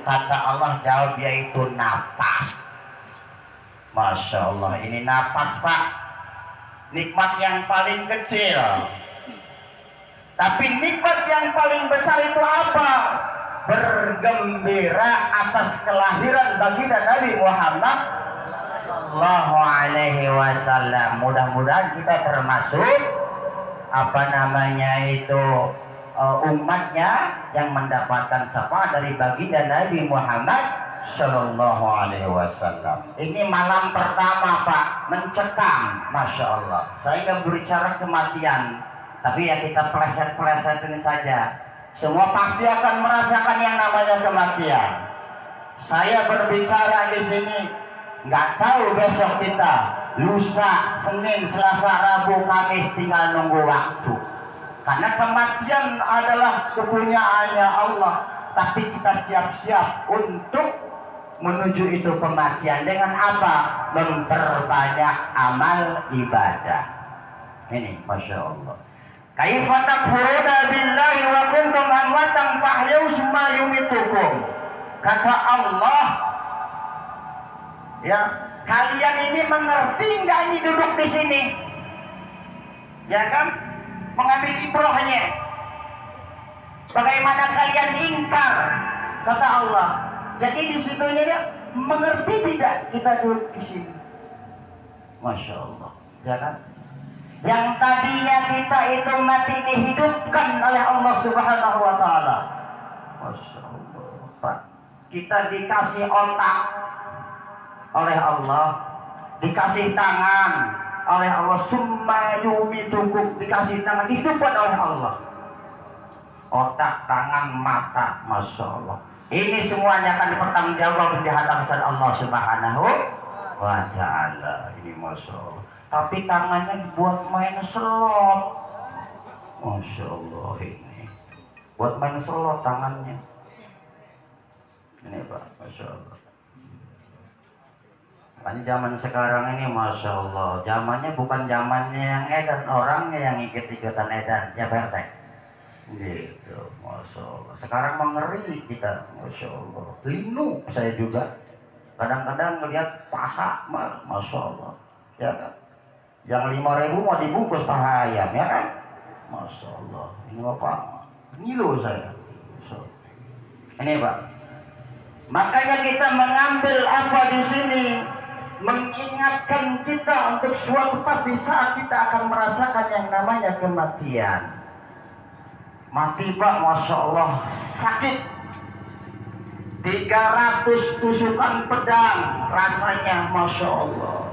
Kata Allah jawab yaitu napas. Masya Allah, ini napas Pak, nikmat yang paling kecil. Tapi nikmat yang paling besar itu apa? Bergembira atas kelahiran baginda Nabi Muhammad Sallallahu Alaihi Wasallam. Mudah-mudahan kita termasuk umatnya yang mendapatkan syafaat dari baginda Nabi Muhammad Sallallahu Alaihi Wasallam. Ini malam pertama Pak, mencekam, Masya Allah. Saya nggak berbicara kematian, tapi ya kita pleset-pleset ini saja. Semua pasti akan merasakan yang namanya kematian. Saya berbicara di sini, nggak tahu besok kita, lusa, Senin, Selasa, Rabu, Kamis, tinggal nunggu waktu. Karena kematian adalah kepunyaannya Allah, tapi kita siap-siap untuk menuju itu kematian dengan apa? Memperbanyak amal ibadah. Ini Masya Allah. Kaifa takfuruna billahi wa kuntum amwatan fahyaw summa yumitukum. Kata Allah, ya, kalian ini mengerti nggak ini duduk di sini? Ya kan? Mengambil ibrahnya. Bagaimana kalian ingkar? Kata Allah. Jadi di situnya dia mengerti tidak kita duduk di sini? Masya Allah, ya kan? Yang tadinya kita itu mati dihidupkan oleh Allah Subhanahu Wa Taala. Masya Allah, Pak. Kita dikasih otak oleh Allah, dikasih tangan oleh Allah, summa yumitukum, dikasih tangan, dihidupkan oleh Allah. Otak, tangan, mata, Masya Allah. Ini semuanya akan dipertanggungjawabkan di hadapan Allah Subhanahu Wa Ta'ala. Ini Masya Allah. Tapi tangannya buat main slot. Masya Allah, ini buat main slot tangannya. Ini Pak, Masya Allah. Kan zaman sekarang ini Masya Allah, zamannya bukan zamannya yang edan, orangnya yang ikut-ikutan edan. Ya Pak RT? Gitu, Masya Allah. Sekarang mengeri kita, Masya Allah. Linu saya juga kadang-kadang melihat paha, Masya Allah, ya kan? Yang 5.000 mau dibungkus paha ayam, ya kan? Masya Allah. Ini Bapak ngilu saya. Ini Pak, makanya kita mengambil apa di sini, mengingatkan kita untuk suatu pasti saat kita akan merasakan yang namanya kematian. Mati Pak, Masya Allah, sakit. 300 tusukan pedang rasanya, Masya Allah.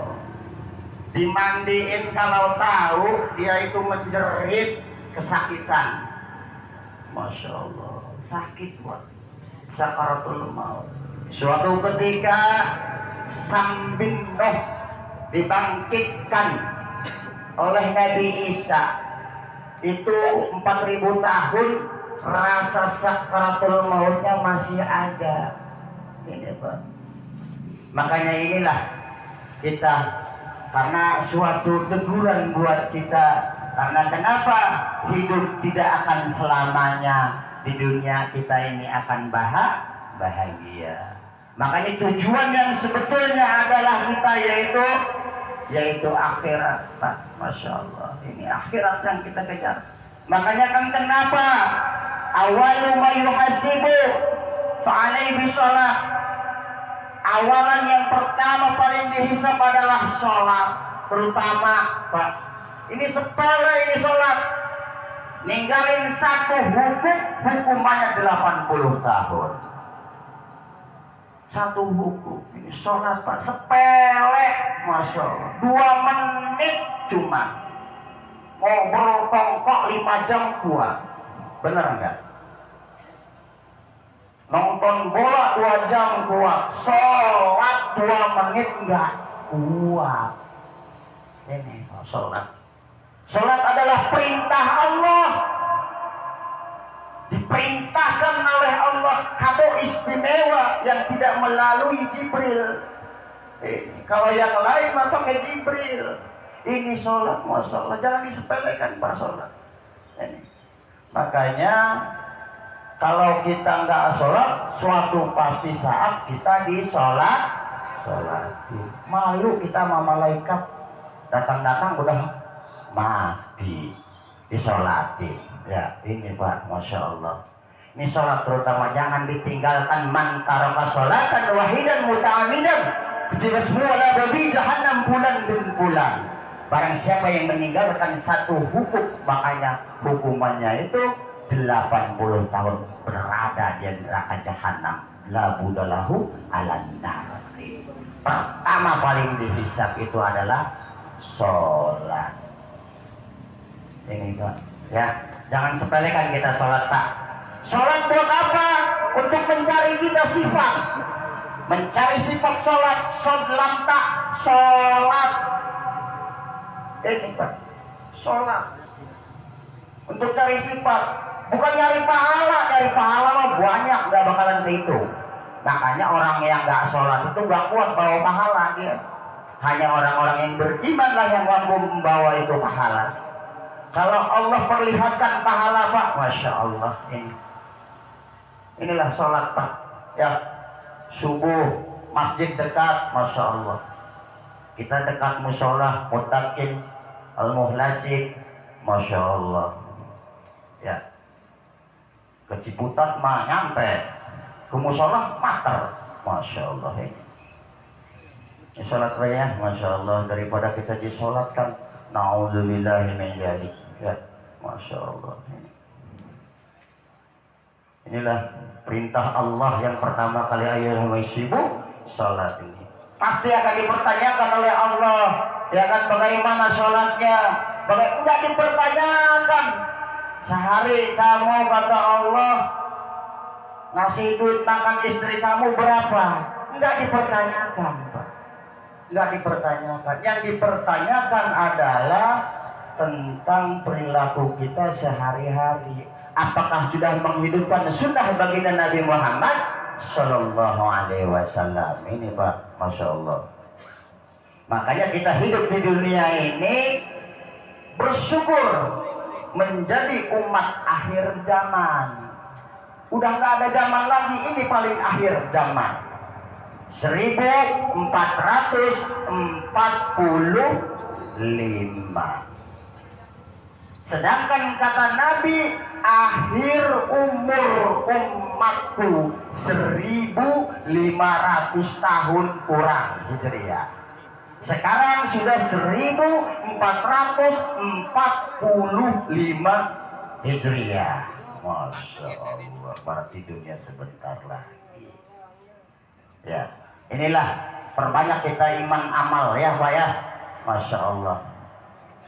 Dimandiin kalau tahu dia itu menjerit kesakitan. Masya Allah, sakit Pak, sakaratul maut. Suatu ketika Sam bin Nuh dibangkitkan oleh Nabi Isa, itu 4.000 tahun rasa sakaratul mautnya masih ada. Ini Pak, makanya inilah kita, karena suatu teguran buat kita. Karena kenapa hidup tidak akan selamanya di dunia kita ini akan bahagia. Makanya tujuan yang sebetulnya adalah kita yaitu akhirat Pak. Masya Allah, ini akhirat yang kita kejar. Makanya kan kenapa awalu ma yuhasibu fa'alaihi bisalah, awalan yang pertama paling dihisab adalah sholat. Terutama Pak, ini sepele, ini sholat. Ninggalin satu hukum, hukumannya 80 tahun. Satu hukum, ini sholat Pak, sepele, Masya Allah. 2 menit cuma ngobrol tongkok 5 jam kuat, bener enggak? Nonton bola 2 jam kuat, sholat 2 menit enggak kuat. Ini sholat. Sholat adalah perintah Allah, diperintahkan oleh Allah, kado istimewa yang tidak melalui Jibril. Kalau yang lain mah pakai Jibril. Ini sholat, Masya Allah, jangan disepelekan Pak sholat. Ini. Makanya Kalau kita nggak sholat, suatu pasti saat kita sholat. Malu kita sama malaikat, datang-datang udah mati, disolatin. Ya ini Pak, Masya Allah. Ini sholat terutama jangan ditinggalkan. Man taraka sholatan wahidan muta'amidan kutiba semua la babi jahannam bulan. Barang siapa yang meninggalkan satu hukum, makanya hukumannya itu 80 tahun berada di neraka jahanam. La budalahu alan nar. Pertama paling dihisab itu adalah sholat. Ini Pak, ya jangan sepelekan kita sholat Pak. Sholat buat apa? Untuk mencari kita sifat, mencari sifat sholat. Sholat tak sholat. Ini Pak, sholat untuk cari sifat, bukan nyari pahala. Nyari pahala mah banyak, nggak bakalan kehitung. Makanya orang yang nggak sholat itu nggak kuat bawa pahala dia. Hanya orang-orang yang beriman lah yang mampu membawa itu pahala. Kalau Allah perlihatkan pahala Pak, Masya Allah. Inilah sholat Pak. Ya, subuh masjid dekat, Masya Allah. Kita dekat musola, mutakin, al-muhlasin, Masya Allah. Ya, ke Ciputat mah nyampe, ke musola mater, Masya Allah. Ini sholat raya, Masya Allah. Daripada kita disolatkan, na'udzubillahi min dzalik. Ya, Masya Allah. Inilah perintah Allah yang pertama kali, ayyuhal muslimun, sholat ini pasti akan dipertanyakan oleh Allah. Ya kan, bagaimana sholatnya? Enggak dipertanyakan. Sehari kamu, kata Allah, ngasih duit makan istri kamu berapa? Enggak dipertanyakan Pak. Enggak dipertanyakan. Yang dipertanyakan adalah tentang perilaku kita sehari-hari. Apakah sudah menghidupkan sunnah baginda Nabi Muhammad Sallallahu Alaihi Wasallam. Ini Pak, Masya Allah. Makanya kita hidup di dunia ini bersyukur menjadi umat akhir zaman. Udah nggak ada zaman lagi, ini paling akhir zaman. 1445. Sedangkan kata Nabi, akhir umur umatku 1500 tahun kurang Hijriah. Sekarang sudah 1445 Hijriah. Masya Allah, berarti dunia sebentar lagi. Ya, inilah perbanyak kita iman amal ya Pak ya. Masya Allah.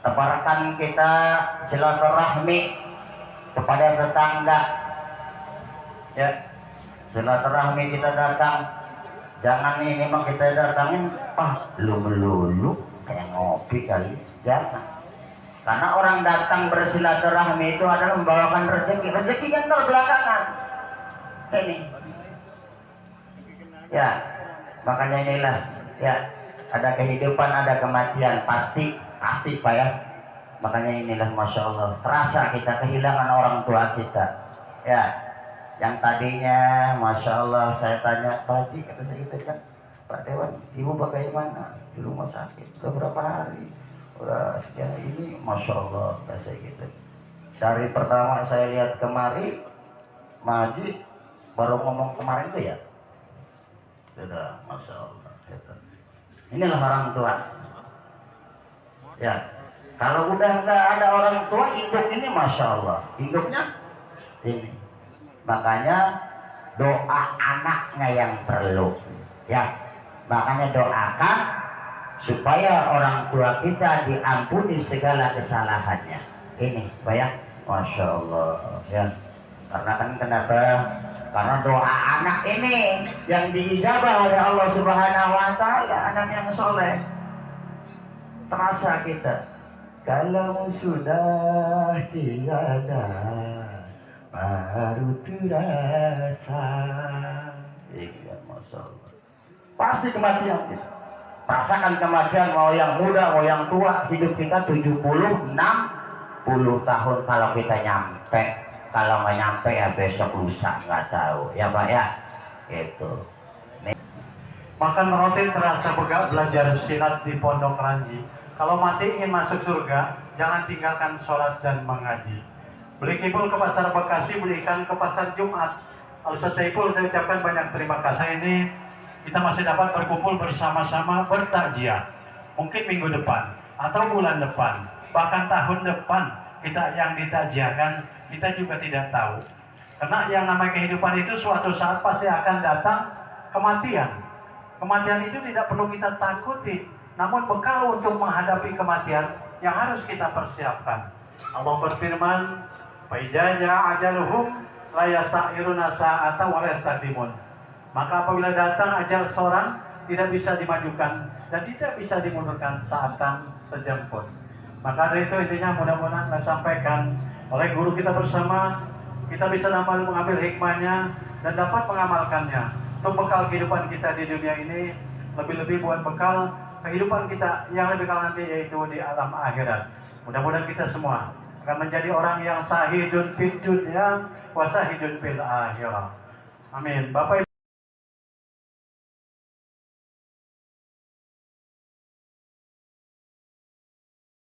Tebarkan kita silaturahmi kepada tetangga. Ya, silaturahmi kita datang. Jangan ini mah kita datangin, belum melulu kayak ngopi kali. Jangan. Karena orang datang bersilaturahmi itu adalah membawakan rezeki. Rezeki kan terbelakangan. Ini. Ya, makanya inilah ya, ada kehidupan, ada kematian, pasti Pak ya. Makanya inilah Masya Allah, terasa kita kehilangan orang tua kita. Ya, yang tadinya Masya Allah saya tanya, Pak Haji, kata saya gitu kan, Pak Dewan, ibu bagaimana di rumah sakit? Udah berapa hari? Udah sekian ini, Masya Allah, kata saya gitu. Dari pertama saya lihat kemari, Maji baru ngomong kemarin itu ya. Sudah, Masya Allah. Inilah orang tua. Ya, kalau udah nggak ada orang tua, induk ini Masya Allah, induknya ini. Makanya doa anaknya yang perlu. Ya, makanya doakan supaya orang tua kita diampuni segala kesalahannya. Ini, Pak ya, Masya Allah. Ya, karena kan kenapa? Karena doa anak ini yang diijabah oleh Allah Subhanahu Wa Taala, anak yang soleh. Terasa kita kalau sudah tiada baru terasa. Iya, Masya Allah. Pasti kematian kita. Rasakan kematian, mau yang muda mau yang tua. Hidup kita 70-60 tahun kalau kita nyampe. kalau nggak nyampe ya besok lusa, nggak tahu ya Pak ya. Itu makan roti terasa begak belajar silat di Pondok Ranji. Kalau mati ingin masuk surga, jangan tinggalkan sholat dan mengaji. Beli kibul ke pasar Bekasi, beli ikan ke pasar Jumat. Ustaz Saiful, saya ucapkan banyak terima kasih. Ini kita masih dapat berkumpul bersama-sama bertakziah. Mungkin minggu depan atau bulan depan, bahkan tahun depan kita yang ditakziahkan, kita juga tidak tahu. Karena yang namanya kehidupan itu suatu saat pasti akan datang kematian. Kematian itu tidak perlu kita takuti, namun bekal untuk menghadapi kematian yang harus kita persiapkan. Allah berfirman, "Faiza jaa ajaluhum la yasta'khiruna sa'atan wa la yastaqdimun." Maka apabila datang ajal seorang, tidak bisa dimajukan dan tidak bisa dimundurkan saatan sejam pun. Maka dari itu intinya mudah-mudahan saya sampaikan oleh guru kita bersama, kita bisa dapat mengambil hikmahnya dan dapat mengamalkannya untuk bekal kehidupan kita di dunia ini, lebih-lebih buat bekal kehidupan kita yang lebih bekal nanti, yaitu di alam akhirat. Mudah-mudahan kita semua akan menjadi orang yang sahidun fid dunya wa sahidun fil akhirah. Amin. Bapak Ibu